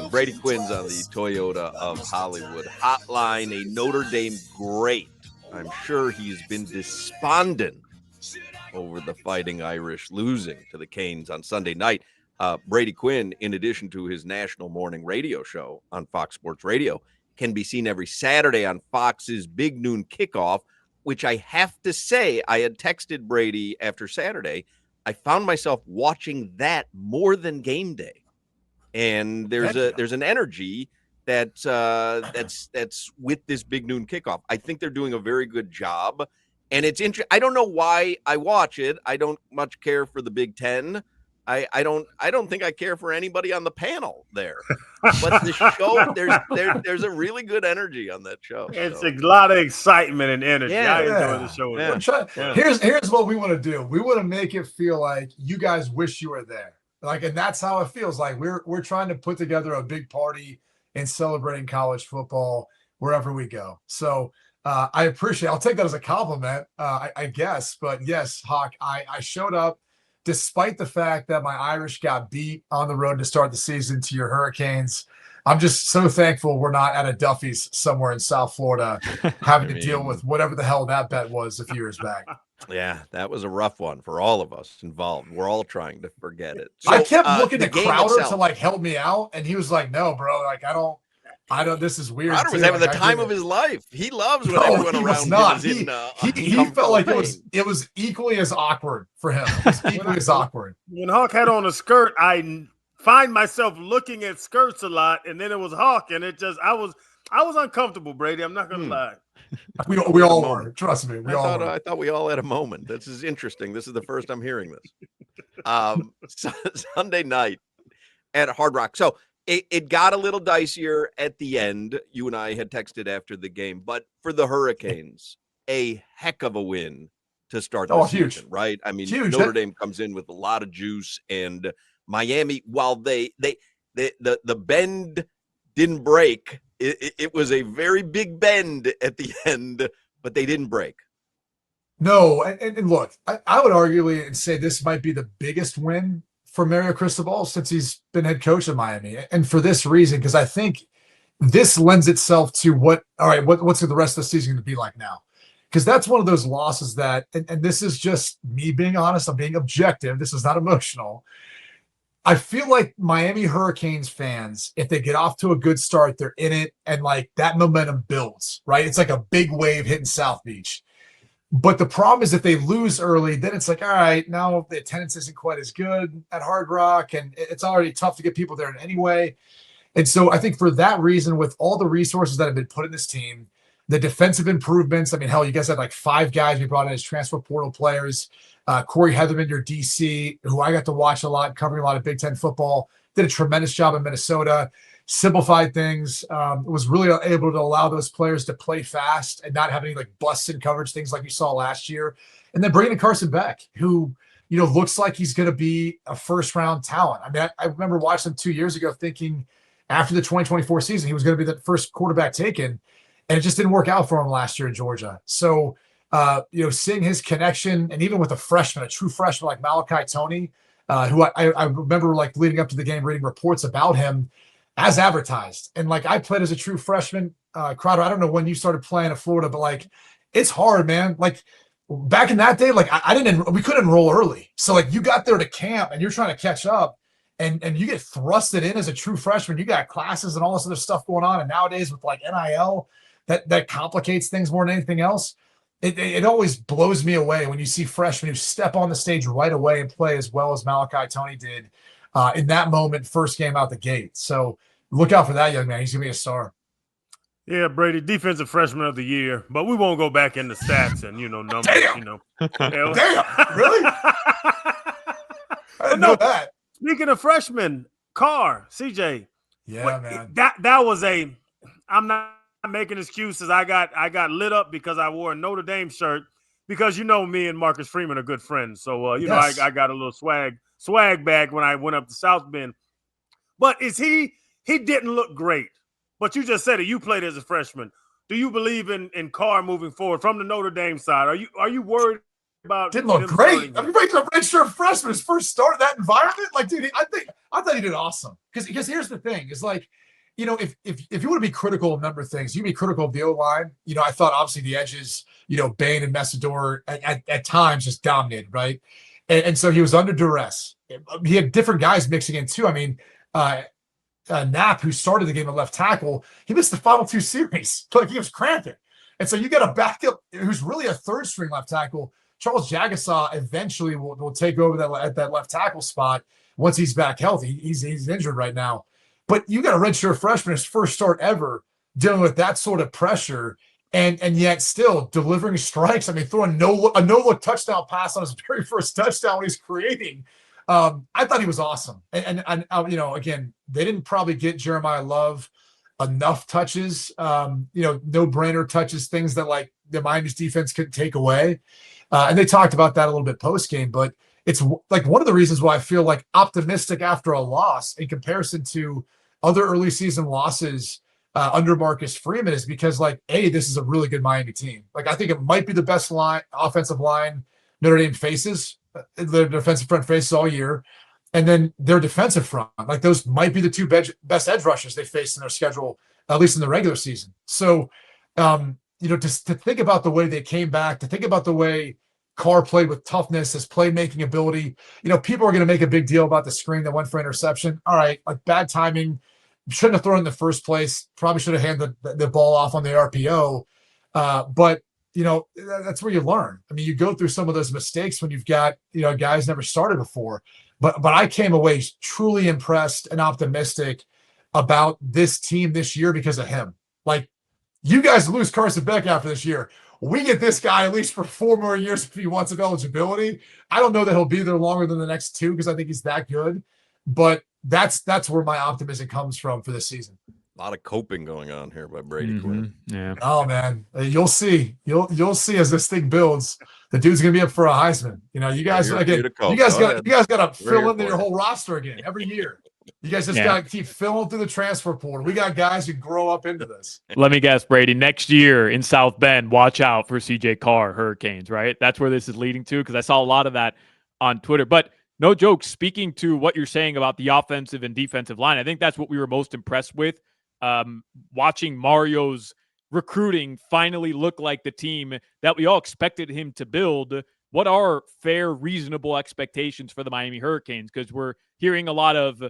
Brady Quinn's on the Toyota of Hollywood hotline, a Notre Dame great. I'm sure he's been despondent over the Fighting Irish losing to the Canes on Sunday night. Brady Quinn, in addition to his national morning radio show on Fox Sports Radio, can be seen every Saturday on Fox's Big Noon Kickoff, which I have to say, I had texted Brady after Saturday. I found myself watching that more than game day. And there's an energy that's with this Big Noon Kickoff. I think they're doing a very good job, and it's interesting. I don't know why I watch it. I don't much care for the Big Ten. I don't think I care for anybody on the panel there. But the show, there's a really good energy on that show. It's a lot of excitement and energy. Yeah. I enjoy the show. Yeah. Here's what we want to do. We want to make it feel like you guys wish you were there. And that's how it feels like we're trying to put together a big party and celebrating college football wherever we go. So I appreciate it. I'll take that as a compliment, I guess. But yes, Hawk, I showed up despite the fact that my Irish got beat on the road to start the season to your Hurricanes. I'm just so thankful we're not at a Duffy's somewhere in South Florida having to deal with whatever the hell that bet was a few years back. Yeah, that was a rough one for all of us involved. We're all trying to forget it. So, I kept looking at Crowder to help me out, and he was like, "No, bro, I don't. This is weird." Crowder was having the time of his life. He loves when everyone around him is he felt like it was equally as awkward for him. It was equally as awkward. When Hawk had on a skirt, I find myself looking at skirts a lot, and then it was Hawk, and I was uncomfortable, Brady. I'm not gonna lie. We all were. Trust me. I thought we all had a moment. This is interesting. This is the first I'm hearing this. Sunday night at Hard Rock. So it got a little dicier at the end. You and I had texted after the game, but for the Hurricanes, a heck of a win to start the season, huge. Right? I mean, huge. Notre Dame comes in with a lot of juice, and Miami, while the bend didn't break, it was a very big bend at the end, but they didn't break. No, and look, I would arguably and say this might be the biggest win for Mario Cristobal since he's been head coach of Miami. And for this reason, because I think this lends itself to what's the rest of the season going to be like now? Because that's one of those losses that, and this is just me being honest, I'm being objective. This is not emotional. I feel like Miami Hurricanes fans, if they get off to a good start, they're in it, and that momentum builds, right? It's like a big wave hitting South Beach. But the problem is if they lose early, then it's like, all right, now the attendance isn't quite as good at Hard Rock, and it's already tough to get people there in anyway. And so I think for that reason, with all the resources that have been put in this team, the defensive improvements, I mean, hell, you guys had 5 guys we brought in as transfer portal players. Corey Heatherman, your DC, who I got to watch a lot, covering a lot of Big Ten football, did a tremendous job in Minnesota, simplified things, was really able to allow those players to play fast and not have any busts in coverage, things like you saw last year. And then bringing in Carson Beck, who, looks like he's going to be a first-round talent. I mean, I remember watching him 2 years ago thinking after the 2024 season, he was going to be the first quarterback taken, and it just didn't work out for him last year in Georgia. So, seeing his connection, and even with a true freshman like Malachi Tony, who I remember leading up to the game, reading reports about him as advertised. And I played as a true freshman, Crowder. I don't know when you started playing at Florida, but it's hard, man. Back in that day, we couldn't enroll early. So you got there to camp and you're trying to catch up, and you get thrusted in as a true freshman. You got classes and all this other stuff going on. And nowadays with NIL, that complicates things more than anything else. It always blows me away when you see freshmen who step on the stage right away and play as well as Malachi Tony did in that moment, first game out the gate. So look out for that young man. He's going to be a star. Yeah, Brady, defensive freshman of the year, but we won't go back into stats and, numbers, Damn. Damn, really? I didn't know that. Speaking of freshmen, CJ. Yeah, man. That was I'm not making excuses. I got lit up because I wore a Notre Dame shirt because me and Marcus Freeman are good friends. So yes. I got a little swag bag when I went up to South Bend. But he didn't look great. But you just said it. You played as a freshman. Do you believe in Carr moving forward from the Notre Dame side? Are you worried about didn't look him great. starting I mean, he's a redshirt freshman, his first start in that environment. Like, dude, I thought he did awesome. Because here's the thing: is like, if you want to be critical of a number of things, you can be critical of the O-line. I thought obviously the edges, Bain and Messidor at times just dominated, right? And so he was under duress. He had different guys mixing in too. I mean, Knapp, who started the game at left tackle, he missed the final 2 series. Like, he was cramping. And so you got a backup who's really a third string left tackle. Charles Jagasaw eventually will take over at that left tackle spot once he's back healthy. He's injured right now. But you got a redshirt freshman, his first start ever, dealing with that sort of pressure, and yet still delivering strikes. I mean, throwing a no-look touchdown pass on his very first touchdown when he's creating. I thought he was awesome. And again, they didn't probably get Jeremiah Love enough touches, no-brainer touches, things that like the Miami's defense couldn't take away. And they talked about that a little bit post-game, but it's like one of the reasons why I feel like optimistic after a loss in comparison to other early season losses under Marcus Freeman is because, like, this is a really good Miami team. Like, I think it might be the best offensive line Notre Dame faces, their defensive front faces all year. And then their defensive front, like, those might be the 2 best edge rushers they faced in their schedule, at least in the regular season. So, just to think about the way they came back, to think about the way Carr played with toughness, his playmaking ability. People are going to make a big deal about the screen that went for interception. All right, like, bad timing. Shouldn't have thrown in the first place. Probably should have handed the ball off on the RPO. But that's where you learn. I mean, you go through some of those mistakes when you've got, guys never started before. But I came away truly impressed and optimistic about this team this year because of him. Like, you guys lose Carson Beck after this year. We get this guy at least for 4 more years if he wants of eligibility. I don't know that he'll be there longer than the next 2 because I think he's that good. But that's where my optimism comes from for this season. A lot of coping going on here by Brady Quinn. Yeah. Oh man, you'll see. You'll see as this thing builds. The dude's gonna be up for a Heisman. You guys got to fill in your whole roster again every year. You guys just got to keep filling through the transfer portal. We got guys who grow up into this. Let me guess, Brady. Next year in South Bend, watch out for CJ Carr Hurricanes. Right, that's where this is leading to because I saw a lot of that on Twitter. But no joke. Speaking to what you're saying about the offensive and defensive line, I think that's what we were most impressed with. Watching Mario's recruiting finally look like the team that we all expected him to build. What are fair, reasonable expectations for the Miami Hurricanes? Because we're hearing a lot of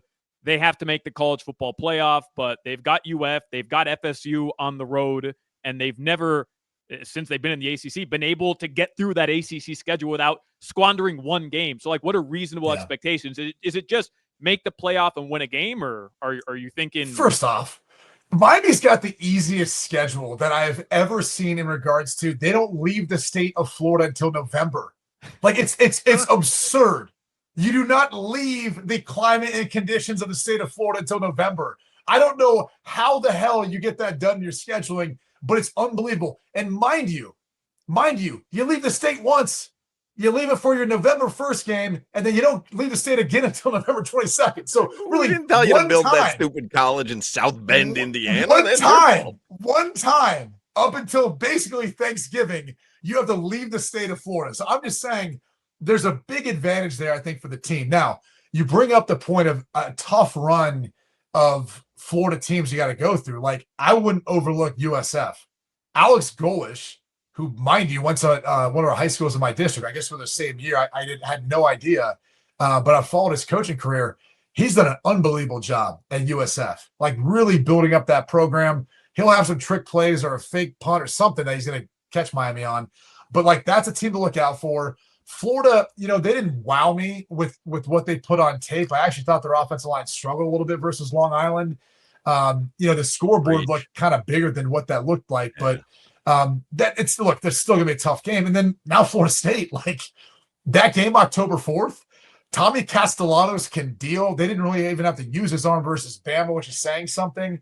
they have to make the college football playoff, but they've got UF, they've got FSU on the road, and they've never, since they've been in the ACC, been able to get through that ACC schedule without squandering 1 game. So, like, what are reasonable expectations? Is it just make the playoff and win a game, or are you thinking? First off, Miami's got the easiest schedule that I've ever seen in regards to they don't leave the state of Florida until November. Like, it's absurd. You do not leave the climate and conditions of the state of Florida until November. I don't know how the hell you get that done in your scheduling, but it's unbelievable. And mind you, you leave the state once. You leave it for your November 1st game, and then you don't leave the state again until November 22nd. So really, we didn't tell you to build that stupid college in South Bend, Indiana. One time, up until basically Thanksgiving, you have to leave the state of Florida. So I'm just saying there's a big advantage there, I think, for the team. Now, you bring up the point of a tough run of Florida teams you got to go through. Like, I wouldn't overlook USF. Alex Golish, who, mind you, went to one of our high schools in my district. I guess for the same year. I had no idea, but I followed his coaching career. He's done an unbelievable job at USF, like really building up that program. He'll have some trick plays or a fake punt or something that he's going to catch Miami on. But, like, that's a team to look out for. Florida, they didn't wow me with what they put on tape. I actually thought their offensive line struggled a little bit versus Long Island. The scoreboard looked kind of bigger than what that looked like, but that's still gonna be a tough game. And then now Florida State, like, that game October 4th, Tommy Castellanos can deal. They didn't really even have to use his arm versus Bama, which is saying something.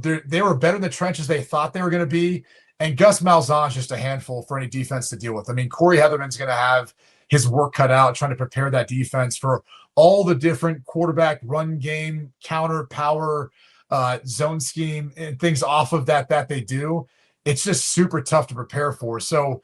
They were better in the trenches they thought they were going to be. And Gus Malzahn's just a handful for any defense to deal with. I mean, Corey Heatherman's going to have his work cut out trying to prepare that defense for all the different quarterback run game, counter, power, zone scheme, and things off of that they do. It's just super tough to prepare for. So,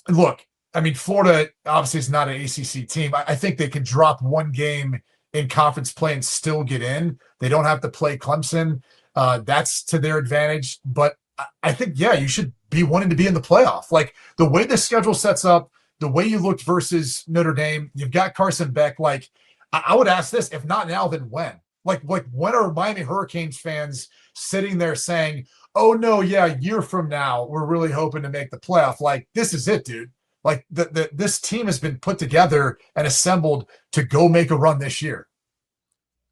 look, I mean, Florida obviously is not an ACC team. I think they can drop one game in conference play and still get in. They don't have to play Clemson. That's to their advantage. But I think, yeah, you should be wanting to be in the playoff. Like the way the schedule sets up, the way you looked versus Notre Dame, you've got Carson Beck. Like I would ask this, if not now, then when? Like when are Miami Hurricanes fans sitting there saying, oh no, yeah, a year from now, we're really hoping to make the playoff? Like this is it, dude. Like this team has been put together and assembled to go make a run this year.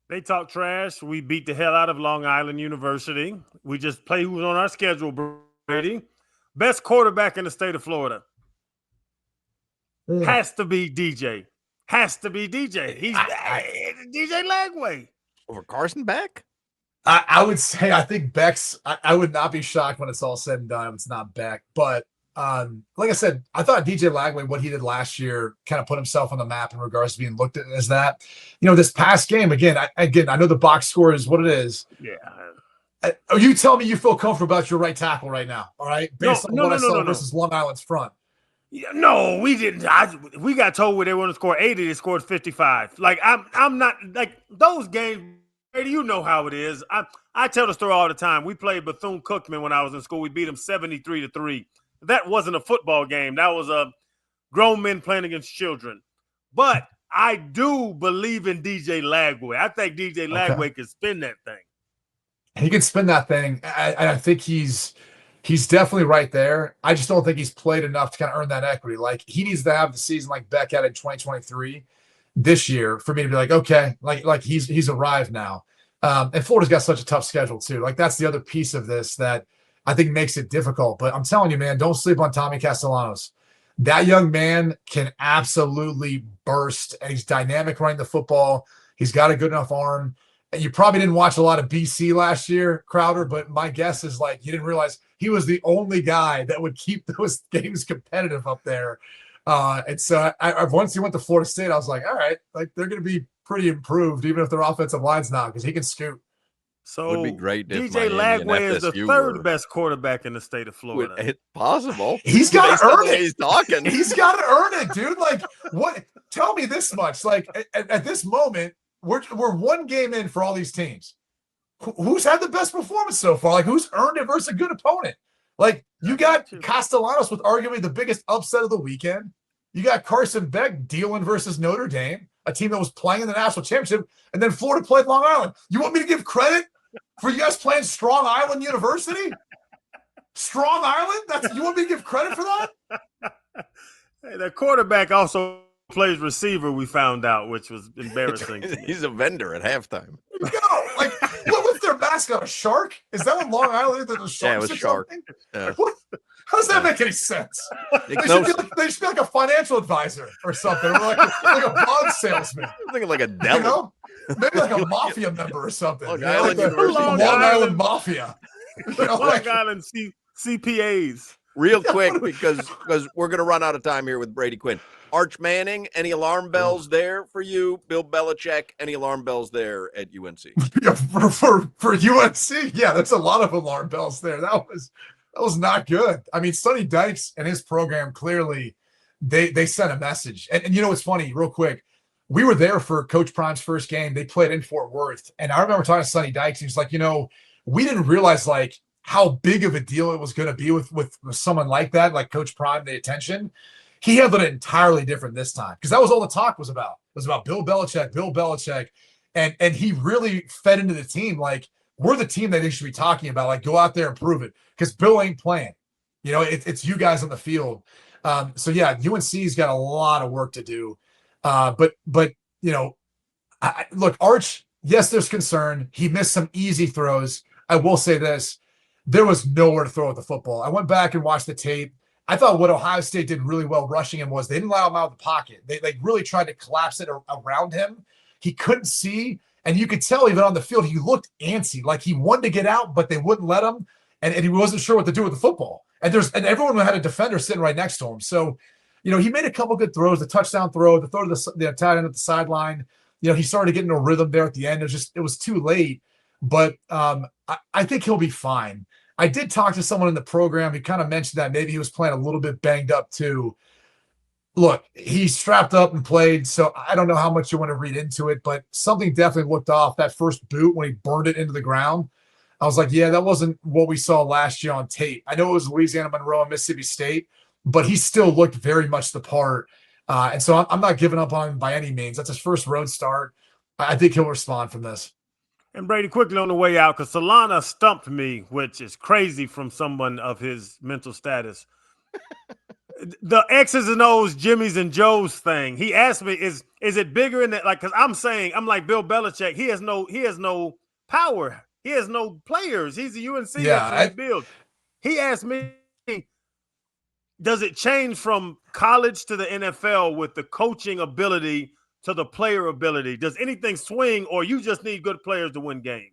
They talk trash. We beat the hell out of Long Island University. We just play who's on our schedule, Brady. Best quarterback in the state of Florida. Has to be DJ. Has to be DJ. He's DJ Lagway. Over Carson Beck? I would say I think Beck's I would not be shocked when it's all said and done if it's not Beck. But like I said, I thought DJ Lagway, what he did last year, kind of put himself on the map in regards to being looked at as that. You know, this past game, again, I know the box score is what it is. Yeah. You tell me you feel comfortable about your right tackle right now, all right? Based on what I saw versus Long Island's front. Yeah, no, we didn't. We got told where they want to score 80, they scored 55. Like I'm not like those games. Brady, you know how it is. I tell the story all the time. We played Bethune-Cookman when I was in school. We beat them 73-3. That wasn't a football game. That was a grown men playing against children. But I do believe in DJ Lagway. I think DJ Lagway can spin that thing. He can spin that thing. I think he's definitely right there. I just don't think he's played enough to kind of earn that equity. Like he needs to have the season like Beck had in 2023 this year for me to be like, okay, like he's arrived now. And Florida's got such a tough schedule too. Like that's the other piece of this that I think makes it difficult. But I'm telling you, man, don't sleep on Tommy Castellanos. That young man can absolutely burst, and he's dynamic running the football. He's got a good enough arm. And you probably didn't watch a lot of BC last year, Crowder, but my guess is like you didn't realize he was the only guy that would keep those games competitive up there. And so I once he went to Florida State, I was like, all right, like they're going to be pretty improved, even if their offensive line's not, because he can scoot. So it would be great if DJ Lagway is the third best quarterback in the state of Florida. It's possible. He's got to earn it. He's talking. He's got to earn it, dude. Like, what? Tell me this much. Like, at this moment, we're one game in for all these teams. Who's had the best performance so far? Like, who's earned it versus a good opponent? Like, you got Castellanos with arguably the biggest upset of the weekend. You got Carson Beck dealing versus Notre Dame, a team that was playing in the national championship, and then Florida played Long Island. You want me to give credit for you guys playing Strong Island University? Strong Island? You want me to give credit for that? Hey, the quarterback also plays receiver, we found out, which was embarrassing. He's a vendor at halftime. No, like, what was their mascot? A shark? Is that on Long Island? That the sharks yeah, it was shark. Yeah. What? How does that make any sense? They should be like a financial advisor or something, or like a bond salesman. I'm thinking like a devil. You know? Maybe like a mafia member or something. Long Island Mafia. You know, Long Island CPAs. Real quick, because we're going to run out of time here with Brady Quinn. Arch Manning, any alarm bells there for you? Bill Belichick, any alarm bells there at UNC? Yeah, for UNC, yeah, there's a lot of alarm bells there. That was not good. I mean, Sonny Dykes and his program clearly they sent a message. And you know what's funny, real quick, we were there for Coach Prime's first game. They played in Fort Worth, and I remember talking to Sonny Dykes. He was like, we didn't realize like how big of a deal it was going to be with someone like that, like Coach Prime, the attention. He handled it entirely different this time because that was all the talk was about. It was about Bill Belichick, and he really fed into the team like we're the team that they should be talking about. Like go out there and prove it because Bill ain't playing. It's you guys on the field. So yeah, UNC's got a lot of work to do. But look, Arch. Yes, there's concern. He missed some easy throws. I will say this. There was nowhere to throw at the football. I went back and watched the tape. I thought what Ohio State did really well rushing him was they didn't allow him out of the pocket. They really tried to collapse it around him. He couldn't see, and you could tell even on the field he looked antsy, like he wanted to get out, but they wouldn't let him, and he wasn't sure what to do with the football. And everyone had a defender sitting right next to him. So, he made a couple good throws, the touchdown throw, the throw to the tight end at the sideline. He started getting a rhythm there at the end. It was too late, but I think he'll be fine. I did talk to someone in the program who kind of mentioned that maybe he was playing a little bit banged up too. look, he strapped up and played, so I don't know how much you want to read into it, but something definitely looked off that first boot when he burned it into the ground. I was like, yeah, that wasn't what we saw last year on tape. I know it was Louisiana Monroe and Mississippi State, but he still looked very much the part. And so I'm not giving up on him by any means. That's his first road start. I think he'll respond from this. And Brady, quickly on the way out, because Solana stumped me, which is crazy from someone of his mental status. The X's and O's, Jimmy's and Joe's thing. He asked me, is it bigger in that? Like, because I'm like Bill Belichick. He has no power. He has no players. He's a UNC build. He asked me, does it change from college to the NFL with the coaching ability to the player ability? Does anything swing, or you just need good players to win games?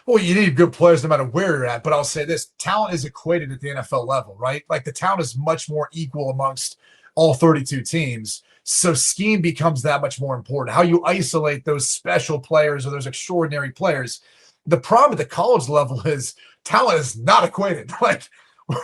Well, you need good players no matter where you're at, but I'll say this, talent is equated at the NFL level, right? Like the talent is much more equal amongst all 32 teams. So scheme becomes that much more important. How you isolate those special players or those extraordinary players. The problem at the college level is talent is not equated. Like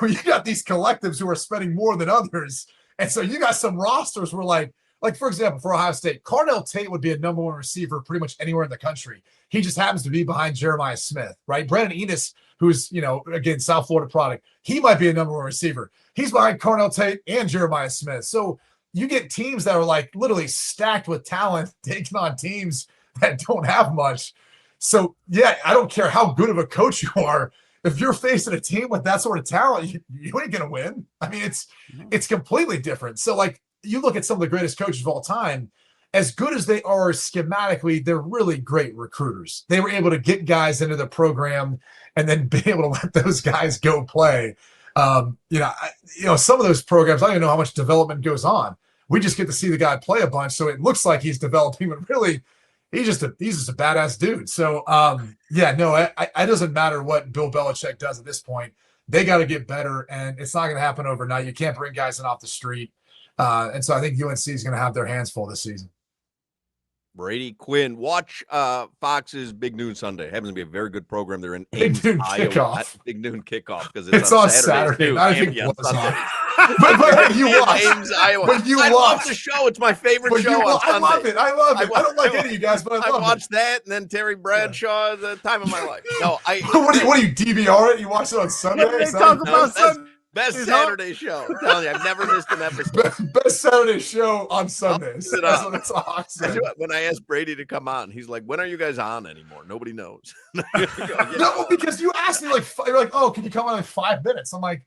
you got these collectives who are spending more than others. And so you got some rosters where like for example, for Ohio State, Carnell Tate would be a number one receiver pretty much anywhere in the country. He just happens to be behind Jeremiah Smith, right? Brandon Enos, who's, again, South Florida product, he might be a number one receiver. He's behind Carnell Tate and Jeremiah Smith. So you get teams that are like literally stacked with talent taking on teams that don't have much. So, yeah, I don't care how good of a coach you are. If you're facing a team with that sort of talent, you ain't going to win. I mean, it's completely different. So, like, you look at some of the greatest coaches of all time, as good as they are schematically, they're really great recruiters. They were able to get guys into the program and then be able to let those guys go play. Some of those programs, I don't even know how much development goes on. We just get to see the guy play a bunch, so it looks like he's developing, but really, he's just a badass dude. So, it doesn't matter what Bill Belichick does at this point. They got to get better, and it's not going to happen overnight. You can't bring guys in off the street. And so I think UNC is going to have their hands full this season. Brady Quinn, watch Fox's Big Noon Sunday. Happens to be a very good program. They're in Big Noon Iowa. Kickoff. Big Noon Kickoff because it's on Saturday. I think but you watch. Iowa. But you I watch. love the show. It's my favorite show on Sunday. I love it. I don't like any of you guys, but I love it. I watched that, and then Terry Bradshaw, the time of my life. No, what do you DVR it? You watch it on Sunday? They talk about Sunday. Best Saturday show. I'm telling you, I've never missed an episode. Best Saturday show on Sundays. That's what it's awesome. When I asked Brady to come on, he's like, "When are you guys on anymore? Nobody knows." No, because you asked me you're like, "Oh, can you come on in 5 minutes?" I'm like,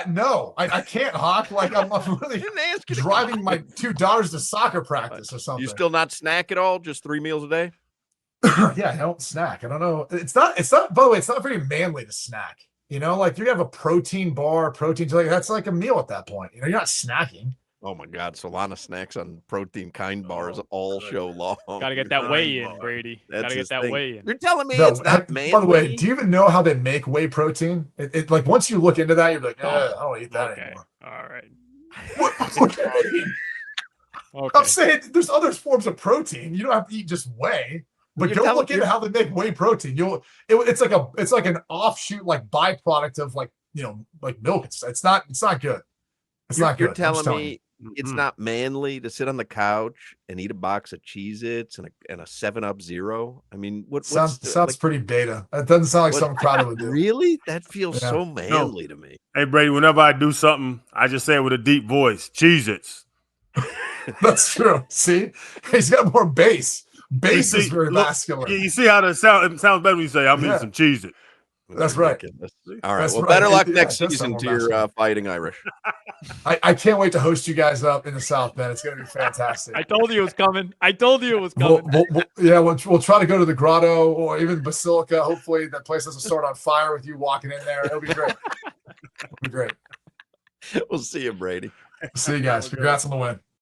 "No, I can't, Hawk. Like I'm really driving my 2 daughters to soccer practice or something." You still not snack at all? Just 3 meals a day? Yeah, I don't snack. I don't know. It's not. By the way, it's not very manly to snack. Like you have a protein bar, that's like a meal at that point. You're not snacking. Oh my God, Solana snacks on protein kind bars all show long. Got to get that whey in, Brady. Got to get that whey in. You're telling me it's not manly? By the way, do you even know how they make whey protein? It like once you look into that, you're like, I don't eat that anymore. All right. Okay. I'm saying there's other forms of protein. You don't have to eat just whey. But go look into how they make whey protein. It's like an offshoot, like byproduct of like milk. It's not good. It's not good. You're telling me it's not manly to sit on the couch and eat a box of Cheez-Its and a 7-Up Zero? I mean, sounds pretty beta. It doesn't sound like something Crowder would do. Really? That feels so manly to me. Hey Brady, whenever I do something, I just say it with a deep voice. Cheez-Its. That's true. See, he's got more bass. Bass is very masculine. You see how it sounds better when you say, I'm eating some Cheez-It. That's right. All right. Well, better luck next season to your Fighting Irish. I can't wait to host you guys up in the South Bend. It's going to be fantastic. I told you it was coming. We'll try to go to the Grotto or even Basilica. Hopefully that place doesn't start on fire with you walking in there. It'll be great. We'll see you, Brady. See you guys. Congrats on the win.